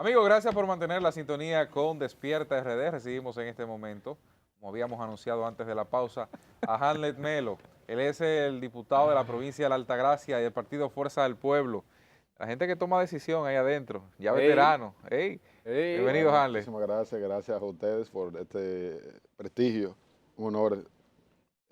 Amigos, gracias por mantener la sintonía con Despierta RD. Recibimos en este momento, como habíamos anunciado antes de la pausa, a Hamlet Melo. Él es el diputado de la provincia de la Altagracia y del partido Fuerza del Pueblo. La gente que toma decisión ahí adentro, ya veterano. Bienvenido, Bueno, Hamlet. muchísimas gracias a ustedes por este prestigio, un honor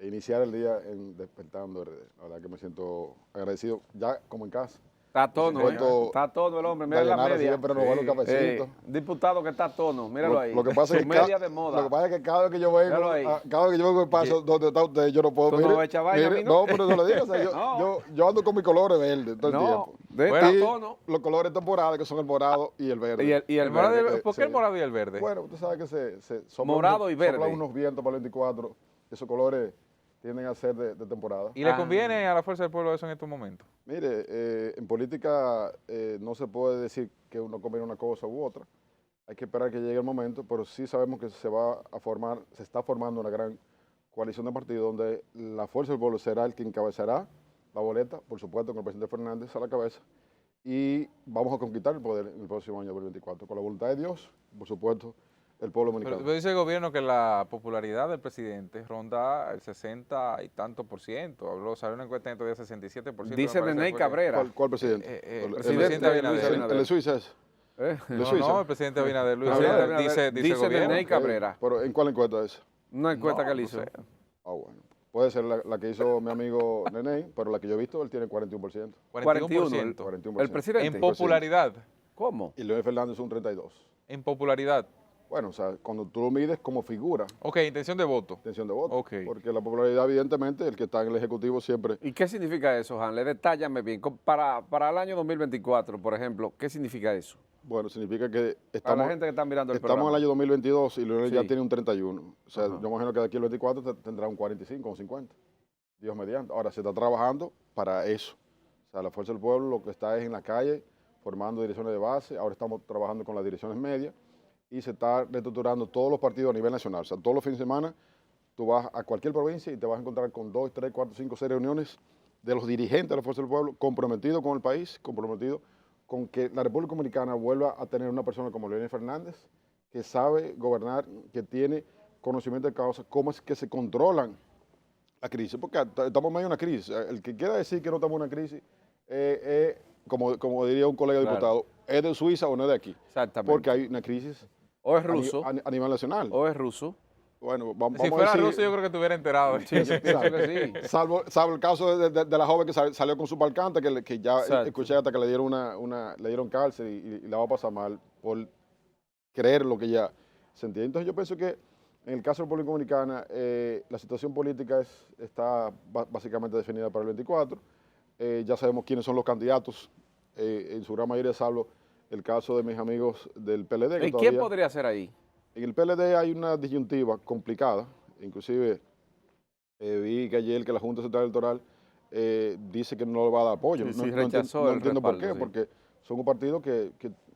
iniciar el día en Despertando RD. La verdad que me siento agradecido, ya como en casa. Está a tono, Supuesto, está a tono el hombre, mira la Dayanara media. siempre nos va a los cafecitos. Diputado que está a tono, míralo ahí. Lo que pasa es Su que media de moda. Lo que pasa es que cada vez que yo vengo, Míralo ahí. cada vez que yo vengo al paso donde está usted, yo no puedo. ¿Tú no vas a echar vaina a mí, no? No, pero no lo digo. O sea, No. yo ando con mis colores verdes todo el tiempo. Está Y a tono. los colores temporales que son el morado y el verde. Y el morado verde. ¿Por qué el morado y el verde? Bueno, usted sabe que se soplan Morado y verde. soplan unos vientos para el 24, esos colores tienden a ser de temporada. ¿Y le conviene a la Fuerza del Pueblo eso en estos momentos? Mire, en política no se puede decir que uno conviene una cosa u otra. Hay que esperar que llegue el momento, pero sí sabemos que se está formando una gran coalición de partidos donde la Fuerza del Pueblo será el que encabezará la boleta, por supuesto con el presidente Fernández a la cabeza, y vamos a conquistar el poder en el próximo año 2024, con la voluntad de Dios, por supuesto, el pueblo dominicano. Pero dice el gobierno que la popularidad del presidente ronda el 60 y tanto por ciento. Salió una encuesta en estos días 67%. Dice Neney Cabrera. ¿Cuál presidente? El presidente Abinader. ¿El de Suiza es? No, el presidente Abinader. Dice Neney Cabrera. ¿Pero en cuál encuesta es? Una encuesta que él hizo. Bueno. Puede ser la que hizo mi amigo Neney, pero la que yo he visto, él tiene 41%. 41%. El presidente. En popularidad. ¿Cómo? Y Leonel Fernández es un 32%. En popularidad. Bueno, o sea, cuando tú lo mides como figura. Ok, intención de voto. Intención de voto. Ok. Porque la popularidad, evidentemente, el que está en el Ejecutivo siempre. ¿Y qué significa eso, Hanle? Detállame bien. Para el año 2024, por ejemplo, ¿qué significa eso? Bueno, significa que Para la gente que está mirando el estamos programa. en el año 2022 y Leonel ya Sí. tiene un 31. O sea, yo imagino que de aquí al 24 tendrá un 45 o un 50. Dios mediante. Ahora, se está trabajando para eso. O sea, la Fuerza del Pueblo lo que está es en la calle, formando direcciones de base. Ahora estamos trabajando con las direcciones medias y se está reestructurando todos los partidos a nivel nacional. O sea, todos los fines de semana tú vas a cualquier provincia y te vas a encontrar con 2, 3, 4, 5, 6 reuniones de los dirigentes de la Fuerza del Pueblo comprometidos con el país, comprometidos con que la República Dominicana vuelva a tener una persona como Leonel Fernández, que sabe gobernar, que tiene conocimiento de causa, cómo es que se controlan la crisis, porque estamos en medio de una crisis. El que quiera decir que no estamos en una crisis, como diría un colega diputado, ¿es de Suiza o no es de aquí? Exactamente. Porque hay una crisis O es ruso. a nivel nacional. O es ruso. Bueno, vamos Si a fuera decir, ruso, yo creo que te hubiera enterado. Sí, yo pienso que sí. salvo el caso de la joven que salió con su palcante, que ya Exacto. escuché hasta que le dieron le dieron cárcel y la va a pasar mal por creer lo que ella sentía. Entonces yo pienso que en el caso de la República Dominicana, la situación política está básicamente definida para el 24. Ya sabemos quiénes son los candidatos, en su gran mayoría, salvo el caso de mis amigos del PLD. ¿Y quién podría ser ahí? En el PLD hay una disyuntiva complicada, inclusive vi que ayer que la Junta Central Electoral dice que no le va a dar apoyo. Sí, no, sí, no rechazó no el entiendo por respaldo, qué, sí. porque son un partido que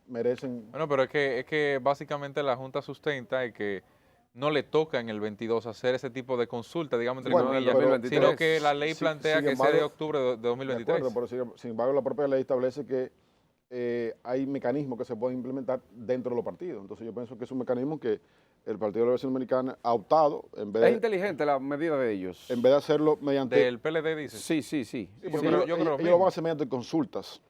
merecen. Bueno, pero es que básicamente la Junta sustenta que no le toca en el 22 hacer ese tipo de consulta, digamos, entre Bueno, comillas, pero- sino que la ley sin plantea que sea embargo, de octubre de De 2023. acuerdo, pero sin embargo la propia ley establece que hay mecanismos que se pueden implementar dentro de los partidos. Entonces yo pienso que es un mecanismo que el Partido de la Liberación Dominicana ha optado, en Es vez inteligente la medida de ellos. de hacerlo mediante. Del PLD, dice. Sí. Sí, porque Sí, ellos, yo creo lo ellos mismo. lo van a hacer mediante consultas.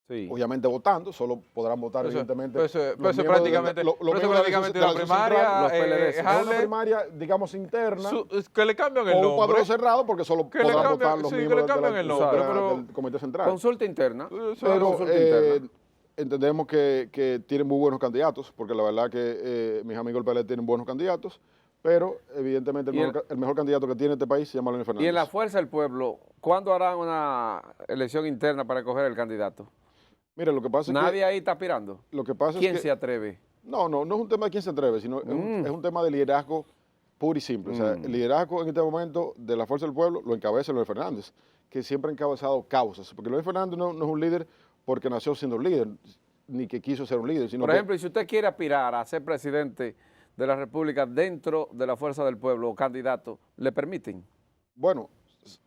Sí. Obviamente votando, solo podrán votar, Eso- evidentemente. pues eso los es miembros de prácticamente, los pero eso miembros de prácticamente la la Asociación primaria, Central. los PLD. Es una Halle, primaria, digamos, interna, que le cambian el o un cuadro nombre. cerrado, porque solo Que le podrán cambien- votar los sí, que le miembros cambien el nombre, pero- del Comité Central. Consulta interna. Pero Consulta interna. entendemos que tienen muy buenos candidatos, porque la verdad que mis amigos del PLD tienen buenos candidatos, pero evidentemente el mejor candidato que tiene este país se llama Leonel Fernández. Y en la Fuerza del Pueblo, ¿cuándo harán una elección interna para escoger el candidato? Mira, lo que pasa es Nadie ahí está aspirando. lo que pasa ¿Quién es que se atreve? no es un tema de quién se atreve, sino es un tema de liderazgo puro y simple. O sea, el liderazgo en este momento de la Fuerza del Pueblo lo encabeza Leonel Fernández, que siempre ha encabezado causas, porque Leonel Fernández no es un líder porque nació siendo líder, ni que quiso ser un líder, sino Por que- ejemplo, y si usted quiere aspirar a ser presidente de la República dentro de la Fuerza del Pueblo o candidato, ¿le permiten? bueno,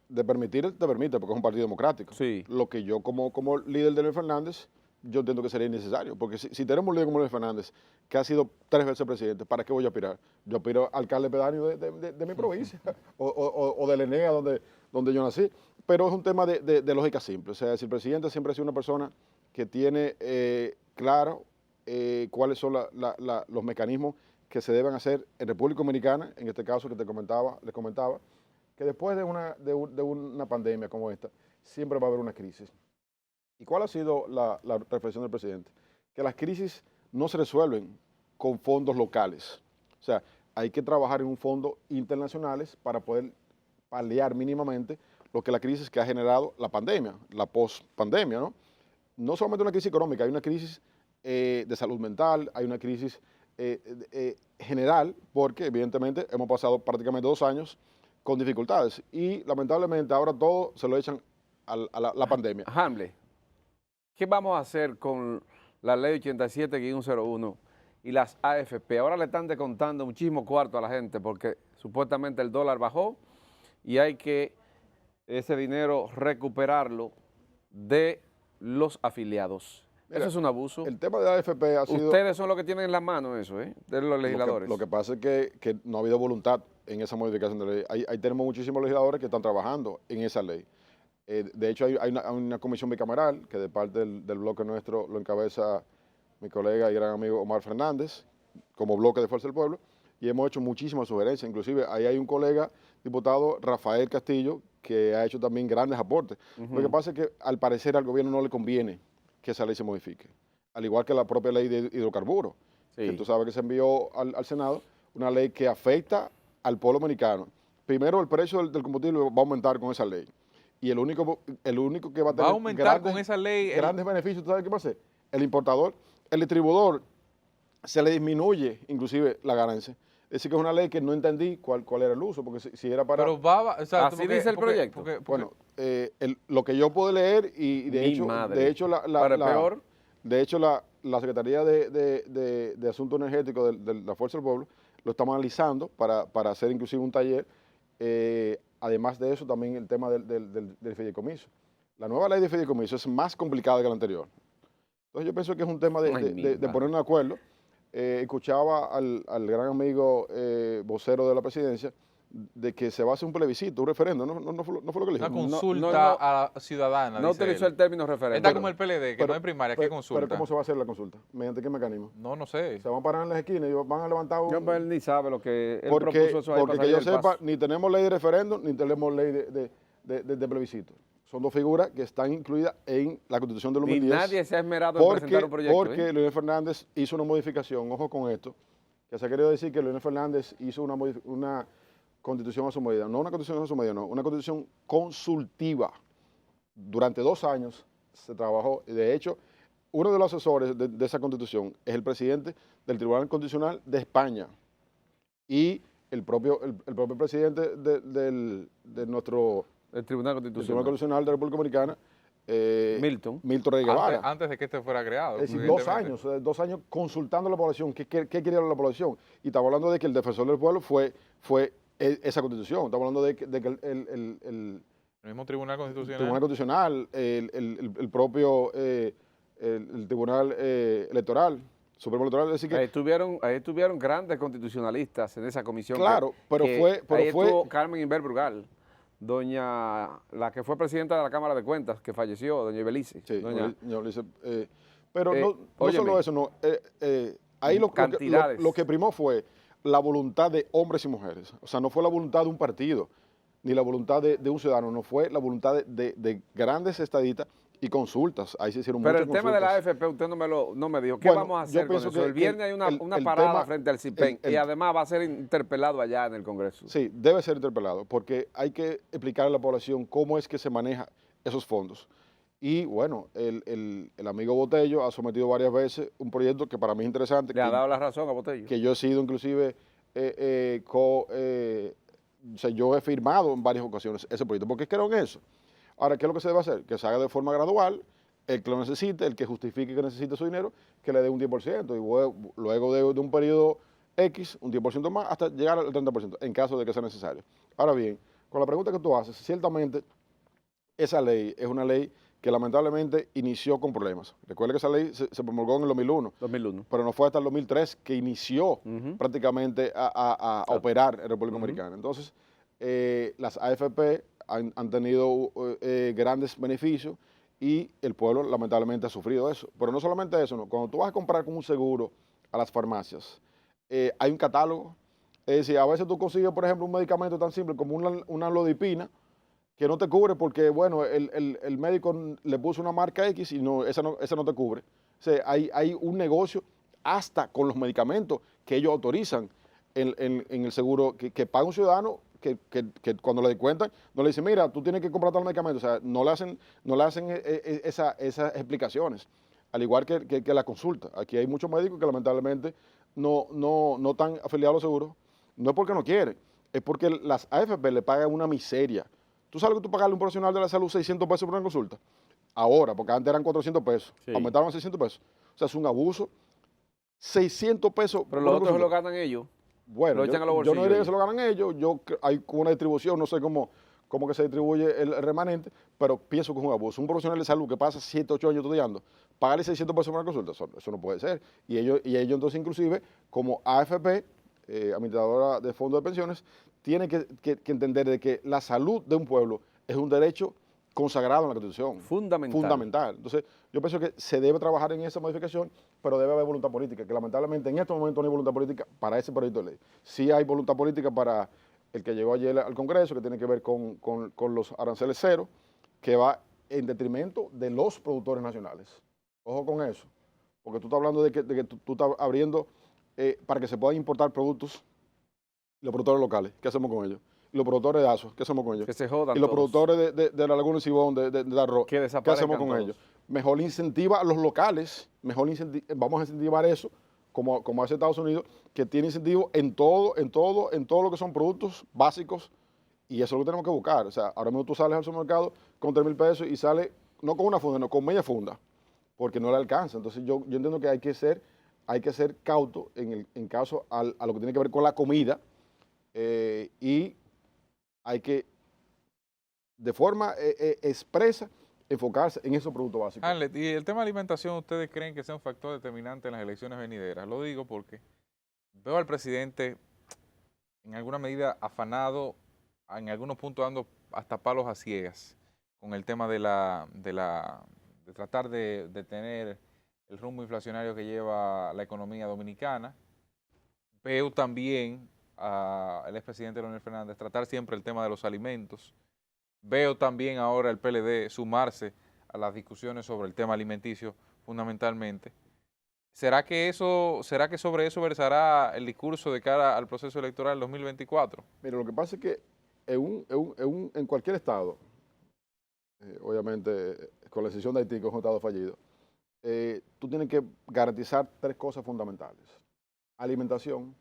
de permitir te permite, porque es un partido democrático. Sí. Lo que yo como líder de Leonel Fernández, yo entiendo que sería innecesario, porque si tenemos un líder como Leonel Fernández, que ha sido 3 veces presidente, ¿para qué voy a aspirar? Yo aspiro a alcalde pedáneo de mi provincia, o de la ENEA, donde yo nací. Pero es un tema de lógica simple. O sea, si el presidente siempre ha sido una persona que tiene claro cuáles son los mecanismos que se deben hacer en República Dominicana, en este caso que les comentaba, que después de una pandemia como esta, siempre va a haber una crisis. ¿Y cuál ha sido la reflexión del presidente? Que las crisis no se resuelven con fondos locales. O sea, hay que trabajar en un fondo internacionales para poder paliar mínimamente lo que la crisis que ha generado la pandemia, la post-pandemia, ¿no? No solamente una crisis económica, hay una crisis de salud mental, hay una crisis general, porque evidentemente hemos pasado prácticamente 2 años con dificultades y lamentablemente ahora todo se lo echan a la pandemia. Hamble, ¿qué vamos a hacer con la ley 87-101 y las AFP? Ahora le están descontando muchísimo cuarto a la gente porque supuestamente el dólar bajó y hay que ese dinero recuperarlo de los afiliados. Mira, eso es un abuso. El tema de la AFP ha sido... Ustedes son los que tienen en las manos eso, de los legisladores. Lo que pasa es que no ha habido voluntad en esa modificación de ley. Ahí tenemos muchísimos legisladores que están trabajando en esa ley. De hecho, hay una comisión bicameral que de parte del bloque nuestro lo encabeza mi colega y gran amigo Omar Fernández, como bloque de Fuerza del Pueblo, y hemos hecho muchísimas sugerencias. Inclusive, ahí hay un colega, diputado Rafael Castillo, que ha hecho también grandes aportes. Lo que pasa es que, al parecer, al gobierno no le conviene que esa ley se modifique, al igual que la propia ley de hidrocarburos, que tú sabes que se envió al Senado, una ley que afecta al pueblo dominicano. Primero, el precio del combustible va a aumentar con esa ley. Y el único que va a tener aumentar con esa ley grandes beneficios, ¿tú sabes qué va a hacer? El importador, el distribuidor, se le disminuye inclusive la ganancia. Es decir, que es una ley que no entendí cuál era el uso, porque si era para... Pero va, o sea, así dice el proyecto. Bueno, lo que yo puedo leer y de hecho la Secretaría de Asuntos Energéticos de la Fuerza del Pueblo lo estamos analizando para hacer inclusive un taller. Además de eso, también el tema del fideicomiso. La nueva ley de fideicomiso es más complicada que la anterior. Entonces yo pienso que es un tema de ponernos de acuerdo. Escuchaba al gran amigo vocero de la presidencia de que se va a hacer un plebiscito, un referendo, no fue lo que le dijo. Una consulta a la ciudadana. No utilizó el término referendo. Está como el PLD, que no hay primaria, ¿qué consulta? Pero ¿cómo se va a hacer la consulta? ¿Mediante qué mecanismo? No sé. Se van a parar en las esquinas y van a levantar un... No, él ni sabe lo que él porque, propuso eso ahí. Porque que yo sepa, ni tenemos ley de referendo, ni tenemos ley de plebiscito. Son dos figuras que están incluidas en la Constitución del 2010. Y nadie se ha esmerado en presentar un proyecto. Porque Leonel Fernández hizo una modificación, ojo con esto, que se ha querido decir que Leonel Fernández hizo una constitución a su medida. No una constitución a su medida, no, una constitución consultiva. Durante 2 años se trabajó, y de hecho, uno de los asesores de esa constitución es el presidente del Tribunal Constitucional de España y el propio presidente de nuestro... El Tribunal Constitucional de la República Dominicana, Milton Rey Guevara. Antes de que este fuera creado. Es decir, 2 años consultando a la población, qué quería la población. Y estamos hablando de que el defensor del pueblo fue esa constitución. Estamos hablando de que el mismo Tribunal Constitucional. Tribunal Constitucional, el propio el Tribunal Electoral, Supremo Electoral. Es decir que, ahí estuvieron grandes constitucionalistas en esa comisión. Claro, pero ahí estuvo Carmen Inver Brugal. La que fue presidenta de la Cámara de Cuentas, que falleció, doña Ibelice. Sí, doña Ibelice. Pero no solo eso, no. Ahí lo que primó fue la voluntad de hombres y mujeres. O sea, no fue la voluntad de un partido, ni la voluntad de un ciudadano, no fue la voluntad de grandes estadistas y consultas. Ahí se hicieron muchas consultas. Pero el tema de la AFP, usted no me dijo. ¿Qué vamos a hacer con eso? El viernes hay una parada frente al CIPEN y además va a ser interpelado allá en el Congreso. Sí, debe ser interpelado porque hay que explicar a la población cómo es que se maneja esos fondos. Y bueno, el amigo Botello ha sometido varias veces un proyecto que para mí es interesante. Le ha dado la razón a Botello. Que yo he sido inclusive, o sea, yo he firmado en varias ocasiones ese proyecto, porque creo en eso. Ahora, ¿qué es lo que se debe hacer? Que se haga de forma gradual, el que lo necesite, el que justifique que necesite su dinero, que le dé un 10%, y luego de un periodo X, un 10% más, hasta llegar al 30%, en caso de que sea necesario. Ahora bien, con la pregunta que tú haces, ciertamente esa ley es una ley que lamentablemente inició con problemas. Recuerde que esa ley se promulgó en el 2001, pero no fue hasta el 2003 que inició prácticamente a operar en República Dominicana. Entonces, las AFP han tenido grandes beneficios y el pueblo lamentablemente ha sufrido eso. Pero no solamente eso, ¿no? Cuando tú vas a comprar con un seguro a las farmacias, hay un catálogo. Es decir, a veces tú consigues, por ejemplo, un medicamento tan simple como una lodipina, que no te cubre porque, bueno, el médico le puso una marca X y no, esa no te cubre. O sea, hay un negocio hasta con los medicamentos que ellos autorizan en el seguro que paga un ciudadano que cuando le descuentan, no le dicen, mira, tú tienes que comprar tal medicamento. O sea, no le hacen esas explicaciones. Al igual que la consulta. Aquí hay muchos médicos que lamentablemente no están afiliados a los seguros. No es porque no quieren, es porque las AFP le pagan una miseria. ¿Tú sabes que tú pagarle a un profesional de la salud 600 pesos por una consulta? Ahora, porque antes eran 400 pesos, aumentaron a 600 pesos. O sea, es un abuso. 600 pesos. Pero los otros lo ganan ellos. Bueno, yo no diría que se lo ganan ellos. Hay una distribución, no sé cómo que se distribuye el remanente, pero pienso que es un abuso. Un profesional de salud que pasa 7, 8 años estudiando, pagarle 600 pesos por una consulta, eso no puede ser. Y ellos entonces inclusive, como AFP, administradora de fondos de pensiones, tiene que entender de que la salud de un pueblo es un derecho consagrado en la Constitución. Fundamental. Entonces, yo pienso que se debe trabajar en esa modificación, pero debe haber voluntad política, que lamentablemente en estos momentos no hay voluntad política para ese proyecto de ley. Sí hay voluntad política para el que llegó ayer al Congreso, que tiene que ver con los aranceles cero, que va en detrimento de los productores nacionales. Ojo con eso, porque tú estás hablando de que tú estás abriendo para que se puedan importar productos, los productores locales, ¿qué hacemos con ellos? Y los productores de ASO, ¿qué hacemos con ellos? Que se jodan y los todos. productores de la Laguna de Sibón, de arroz, ¿qué hacemos con ellos? Mejor incentiva a los locales, vamos a incentivar eso, como hace Estados Unidos, que tiene incentivo en todo lo que son productos básicos, y eso es lo que tenemos que buscar. O sea, ahora mismo tú sales al supermercado con 3,000 pesos y sales, no con una funda, no con media funda, porque no le alcanza. Entonces yo entiendo que hay que ser cauto en caso a lo que tiene que ver con la comida, y hay que, de forma expresa, enfocarse en esos productos básicos. Hanlet, ¿y el tema de alimentación ustedes creen que sea un factor determinante en las elecciones venideras? Lo digo porque veo al presidente en alguna medida afanado, en algunos puntos dando hasta palos a ciegas con el tema de tratar de detener el rumbo inflacionario que lleva la economía dominicana. Veo también al expresidente Leonel Fernández tratar siempre el tema de los alimentos. Veo también ahora el PLD sumarse a las discusiones sobre el tema alimenticio fundamentalmente. ¿Será que sobre eso versará el discurso de cara al proceso electoral 2024? Mira, lo que pasa es que en cualquier estado, obviamente con la excepción de Haití, que es un estado fallido, tú tienes que garantizar 3 cosas fundamentales: alimentación,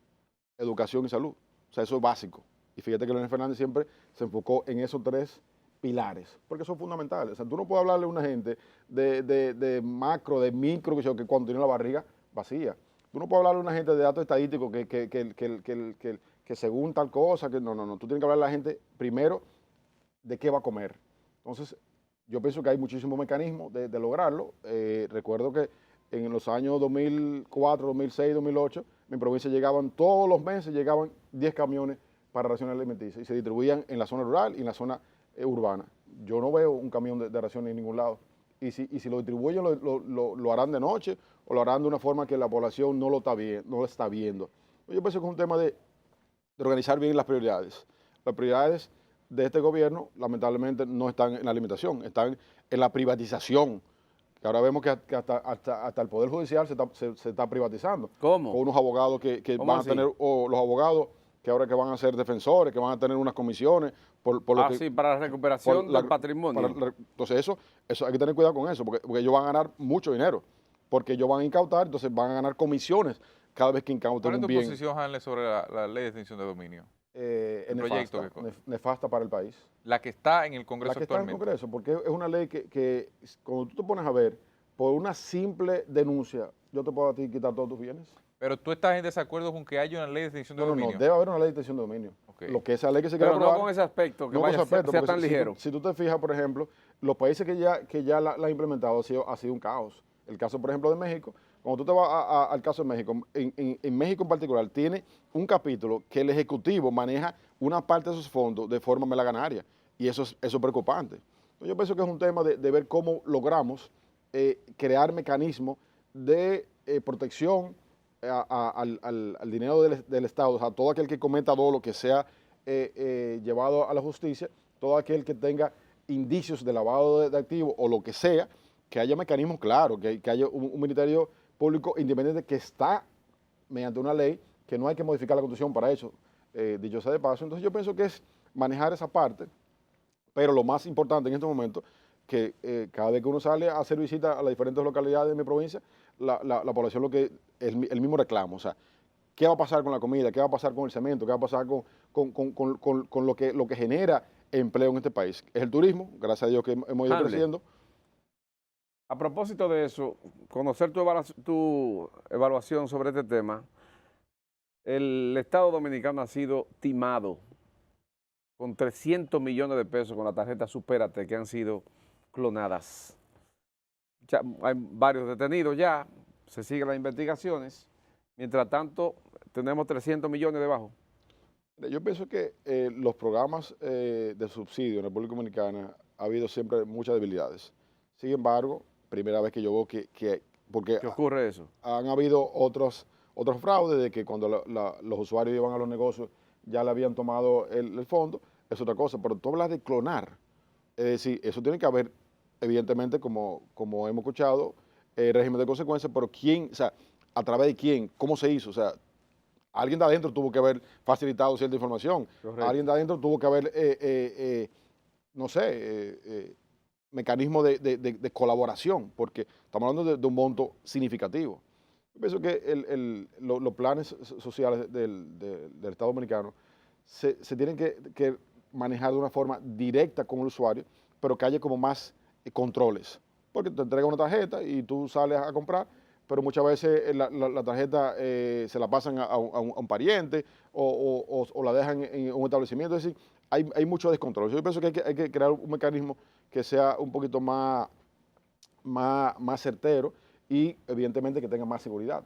educación y salud. O sea, eso es básico. Y fíjate que Leonel Fernández siempre se enfocó en esos 3 pilares, porque son fundamentales. O sea, tú no puedes hablarle a una gente de macro, de micro, que cuando tiene la barriga vacía. Tú no puedes hablarle a una gente de datos estadísticos que según tal cosa, que no. Tú tienes que hablarle a la gente primero de qué va a comer. Entonces, yo pienso que hay muchísimos mecanismos de lograrlo. Recuerdo que en los años 2004, 2006, 2008, mi provincia todos los meses llegaban 10 camiones para raciones alimenticias y se distribuían en la zona rural y en la zona urbana. Yo no veo un camión de raciones en ningún lado. Y si lo distribuyen, lo harán de noche o lo harán de una forma que la población no lo está viendo. Yo pienso que es un tema de organizar bien las prioridades. Las prioridades de este gobierno, lamentablemente, no están en la alimentación, están en la privatización. Que ahora vemos que hasta el Poder Judicial se está privatizando. ¿Cómo? Con unos abogados que van a tener, o los abogados que ahora que van a ser defensores, que van a tener unas comisiones. Para la recuperación del patrimonio. Entonces eso hay que tener cuidado con eso, porque ellos van a ganar mucho dinero, porque ellos van a incautar, entonces van a ganar comisiones cada vez que incauten un bien. ¿Cuál es tu posición, Hanlet, sobre la ley de extinción de dominio? Nefasta para el país. La que está en el Congreso actualmente. La que está en el Congreso, porque es una ley que cuando tú te pones a ver, por una simple denuncia, yo te puedo a ti quitar todos tus bienes. Pero tú estás en desacuerdo con que haya una ley de extinción de dominio. No, debe haber una ley de extinción de dominio. Ok. lo que esa ley que se quiere Pero no aprobar. con ese aspecto, que No con vaya, ese aspecto, sea porque tan ligero. Si tú te fijas, por ejemplo, los países que ya la han implementado ha sido un caos. El caso, por ejemplo, de México, cuando tú te vas al caso de México, en México en particular, tiene un capítulo que el Ejecutivo maneja una parte de esos fondos de forma melaganaria, y eso es preocupante. Entonces, yo pienso que es un tema de ver cómo logramos crear mecanismos de protección al dinero del Estado, o sea, todo aquel que cometa dolo que sea llevado a la justicia, todo aquel que tenga indicios de lavado de activos o lo que sea, que haya mecanismos claros, que haya un ministerio público independiente que está mediante una ley, que no hay que modificar la Constitución para eso, dicho sea de paso. Entonces yo pienso que es manejar esa parte, pero lo más importante en este momento, que cada vez que uno sale a hacer visita a las diferentes localidades de mi provincia, la población lo que el mismo reclamo, o sea, ¿qué va a pasar con la comida? ¿Qué va a pasar con el cemento? ¿Qué va a pasar con lo que genera empleo en este país? Es el turismo, gracias a Dios que hemos ido Hanley, creciendo. a propósito de eso, conocer tu evaluación sobre este tema, el Estado Dominicano ha sido timado con 300 millones de pesos con la tarjeta Supérate que han sido clonadas. Ya hay varios detenidos ya, se siguen las investigaciones. Mientras tanto, tenemos 300 millones debajo. Yo pienso que los programas de subsidio en República Dominicana ha habido siempre muchas debilidades. Sin embargo, primera vez que yo veo porque ¿Qué ocurre eso? han habido otros fraudes de que cuando los usuarios iban a los negocios ya le habían tomado el fondo, es otra cosa. Pero tú hablas de clonar, es decir, eso tiene que haber, evidentemente, como hemos escuchado, régimen de consecuencias, pero quién, o sea, a través de quién, cómo se hizo, o sea, alguien de adentro tuvo que haber facilitado cierta información. Correcto. Alguien de adentro tuvo que haber, no sé, mecanismo de colaboración, porque estamos hablando de un monto significativo. Yo pienso que los planes sociales del Estado Dominicano se tienen que manejar de una forma directa con el usuario, pero que haya como más controles. Porque te entrega una tarjeta y tú sales a comprar, pero muchas veces la tarjeta se la pasan a un pariente o la dejan en un establecimiento. Es decir, hay mucho descontrol. Yo pienso que hay que crear un mecanismo que sea un poquito más certero y evidentemente que tenga más seguridad.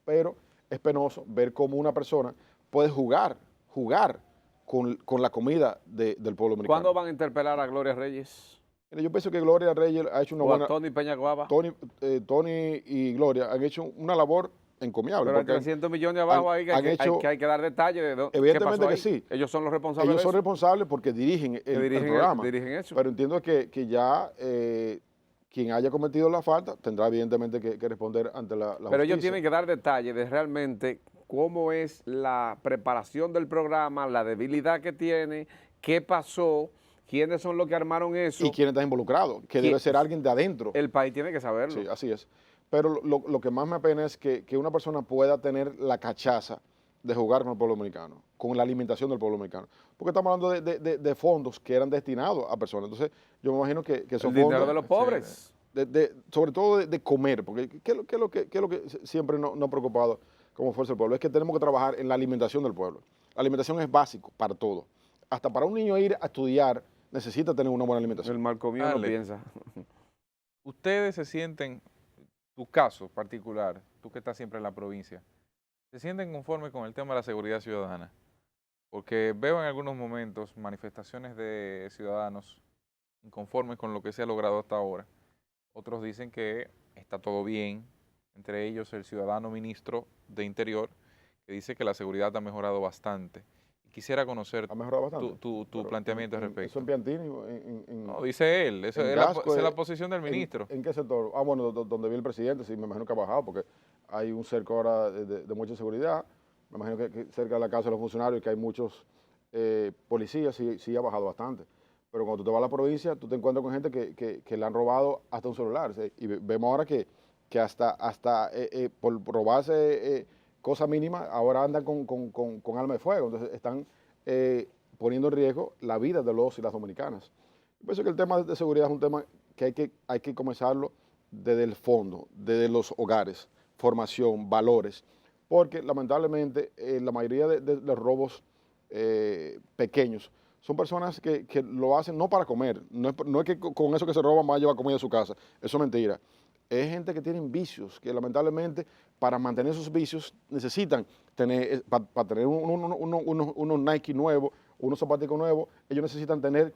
Pero es penoso ver cómo una persona puede jugar con la comida del pueblo dominicano. ¿Cuándo van a interpelar a Gloria Reyes? Mira, yo pienso que Gloria Reyes ha hecho una ¿O buena... a Tony Peña Guava? Tony y Gloria han hecho una labor encomiable. Pero hay porque 300 millones abajo ahí que hay que dar detalles de qué evidentemente pasó que ahí. sí. Ellos son los responsables Ellos de son eso. responsables porque dirigen el programa. Dirigen eso. Pero entiendo que ya quien haya cometido la falta tendrá evidentemente que responder ante la justicia. Pero ellos tienen que dar detalles de realmente cómo es la preparación del programa, la debilidad que tiene, qué pasó, quiénes son los que armaron eso. Y quién está involucrado, que debe ser alguien de adentro. El país tiene que saberlo. Sí, así es. Pero lo que más me apena es que una persona pueda tener la cachaza de jugar con el pueblo dominicano, con la alimentación del pueblo dominicano. Porque estamos hablando de fondos que eran destinados a personas. Entonces, yo me imagino que son el dinero fondos de los pobres. sobre todo de comer, porque ¿qué es lo que siempre nos ha preocupado como Fuerza del Pueblo? Es que tenemos que trabajar en la alimentación del pueblo. La alimentación es básico para todo. Hasta para un niño ir a estudiar necesita tener una buena alimentación. El marco mío no piensa. Ustedes se sienten, tu caso particular, tú que estás siempre en la provincia, ¿se sienten conformes con el tema de la seguridad ciudadana? Porque veo en algunos momentos manifestaciones de ciudadanos inconformes con lo que se ha logrado hasta ahora. Otros dicen que está todo bien, entre ellos el ciudadano ministro de Interior, que dice que la seguridad ha mejorado bastante. Quisiera conocer Ha mejorado bastante. tu planteamiento al respecto. Eso en Piantini. No, dice él, esa es la posición del ministro. ¿En qué sector? Ah, bueno, donde vi el presidente, sí, me imagino que ha bajado, porque hay un cerco ahora de mucha seguridad. Me imagino que cerca de la casa de los funcionarios, que hay muchos policías, sí ha bajado bastante. Pero cuando tú te vas a la provincia, tú te encuentras con gente que le han robado hasta un celular. ¿Sí? Y vemos ahora que hasta por robarse cosas mínimas, ahora andan con arma de fuego. Entonces están poniendo en riesgo la vida de los y las dominicanas. Yo pienso que el tema de seguridad es un tema que hay que comenzarlo desde el fondo, desde los hogares, formación, valores, porque lamentablemente la mayoría de los robos pequeños, son personas que lo hacen no para comer, no es que con eso que se roban va a llevar comida a su casa, eso es mentira. Es gente que tiene vicios, que lamentablemente para mantener esos vicios necesitan tener, para tener unos Nike nuevos, unos zapatos nuevos, ellos necesitan tener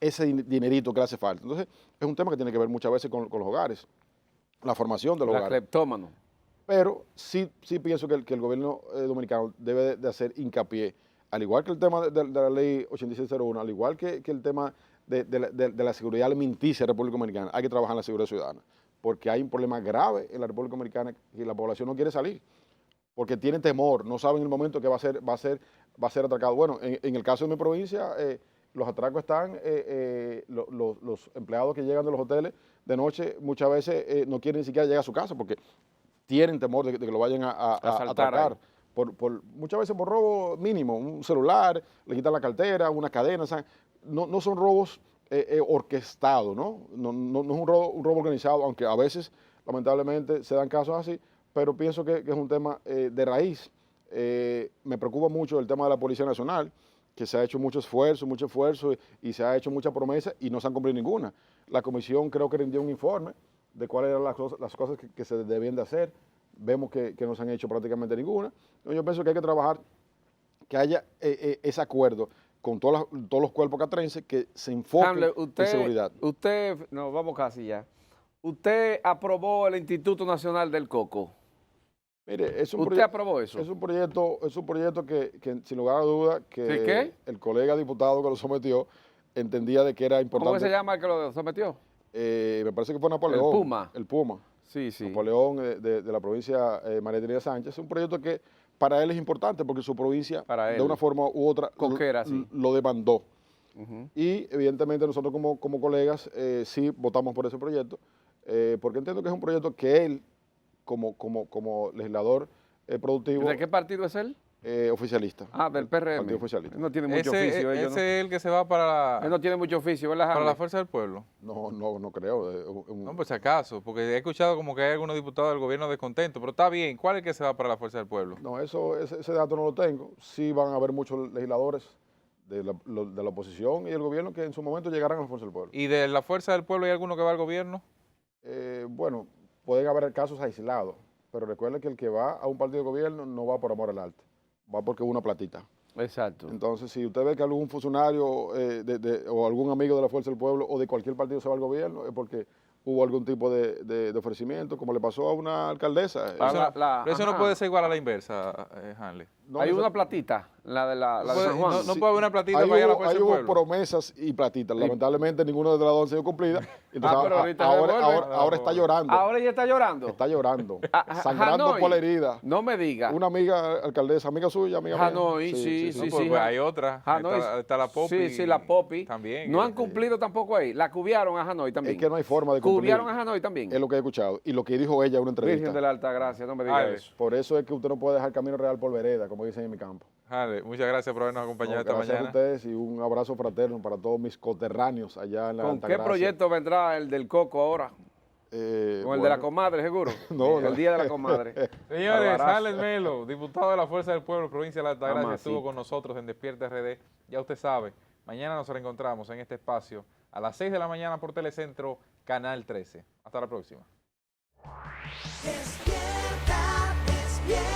ese dinerito que le hace falta. Entonces, es un tema que tiene que ver muchas veces con los hogares, la formación de los hogares. Cleptómano. Pero sí pienso que el gobierno dominicano debe de hacer hincapié, al igual que el tema de la ley 8601, al igual que el tema de la seguridad alimenticia de la República Dominicana, hay que trabajar en la seguridad ciudadana, porque hay un problema grave en la República Dominicana y la población no quiere salir, porque tienen temor, no saben el momento que va a ser atracado. Bueno, en el caso de mi provincia, los atracos están, los empleados que llegan de los hoteles de noche muchas veces no quieren ni siquiera llegar a su casa porque tienen temor de que lo vayan a atracar. Muchas veces por robo mínimo, un celular, le quitan la cartera, una cadena, o sea, no son robos orquestados, ¿no? No es un robo organizado, aunque a veces lamentablemente se dan casos así, pero pienso que es un tema de raíz. Me preocupa mucho el tema de la Policía Nacional, que se ha hecho mucho esfuerzo y se ha hecho mucha promesa y no se han cumplido ninguna. La comisión creo que rindió un informe de cuáles eran las cosas que se debían de hacer. Vemos que no se han hecho prácticamente ninguna. Yo pienso que hay que trabajar, que haya ese acuerdo con todos los cuerpos catrenses que se enfoquen en seguridad. No, vamos casi ya. Usted aprobó el Instituto Nacional del Coco. Mire, ¿Usted aprobó eso? Es un proyecto que sin lugar a duda, que el colega diputado que lo sometió entendía de que era importante. ¿Cómo se llama el que lo sometió? Me parece que fue Napoleón. El Puma. Sí. Napoleón de la provincia María Trinidad Sánchez. Es un proyecto que para él es importante porque su provincia, de una forma u otra, lo demandó. Y evidentemente nosotros como colegas sí votamos por ese proyecto, porque entiendo que es un proyecto que él, como legislador productivo... ¿De qué partido es él? Oficialista. Del PRM. Partido oficialista. No tiene mucho oficio. Ese es el que se va para... Él no tiene mucho oficio, ¿verdad, para la Fuerza del Pueblo. No creo. No, por si acaso, porque he escuchado como que hay algunos diputados del gobierno descontentos, pero está bien. ¿Cuál es el que se va para la Fuerza del Pueblo? No, ese dato no lo tengo. Sí van a haber muchos legisladores de la oposición y del gobierno que en su momento llegarán a la Fuerza del Pueblo. ¿Y de la Fuerza del Pueblo hay alguno que va al gobierno? Bueno, pueden haber casos aislados, pero recuerden que el que va a un partido de gobierno no va por amor al arte, va porque hubo una platita. Exacto. Entonces, si usted ve que algún funcionario o algún amigo de la Fuerza del Pueblo o de cualquier partido se va al gobierno, es porque hubo algún tipo de ofrecimiento, como le pasó a una alcaldesa. Pero eso no puede ser igual a la inversa, Hanley. No, hay una platita, la de San Juan. No puede haber una platita para ir a la Fuerza del Pueblo. Hubo promesas y platitas. Lamentablemente ninguna de las dos han sido cumplidas. Entonces, pero ahora está llorando. ¿Ahora ella está llorando? Está llorando. Sangrando por la herida. No me diga. Una amiga alcaldesa, amiga suya, amiga mía. Hanoi, sí. Pues hay otra. Está la Popi. Sí, la Popi. También. No han cumplido tampoco ahí. La cubiaron a Hanoi también. Es que no hay forma de cumplir. ¿Cubiaron a Hanoi también? Es lo que he escuchado. Y lo que dijo ella en una entrevista. Virgen de la Alta Gracia, no me diga eso. Por eso es que usted no puede dejar camino real por vereda, como dicen en mi campo. Hanley, muchas gracias por habernos acompañado esta mañana. Gracias a ustedes y un abrazo fraterno para todos mis coterráneos allá en la ¿Con qué proyecto vendrá el del Coco ahora? ¿Con el de la comadre, seguro? El día de la comadre. Señores, Hanley Melo, diputado de la Fuerza del Pueblo, provincia de la Altagracia, estuvo con nosotros en Despierta RD. Ya usted sabe, mañana nos reencontramos en este espacio a las 6 de la mañana por Telecentro, Canal 13. Hasta la próxima. Despierta, despierta.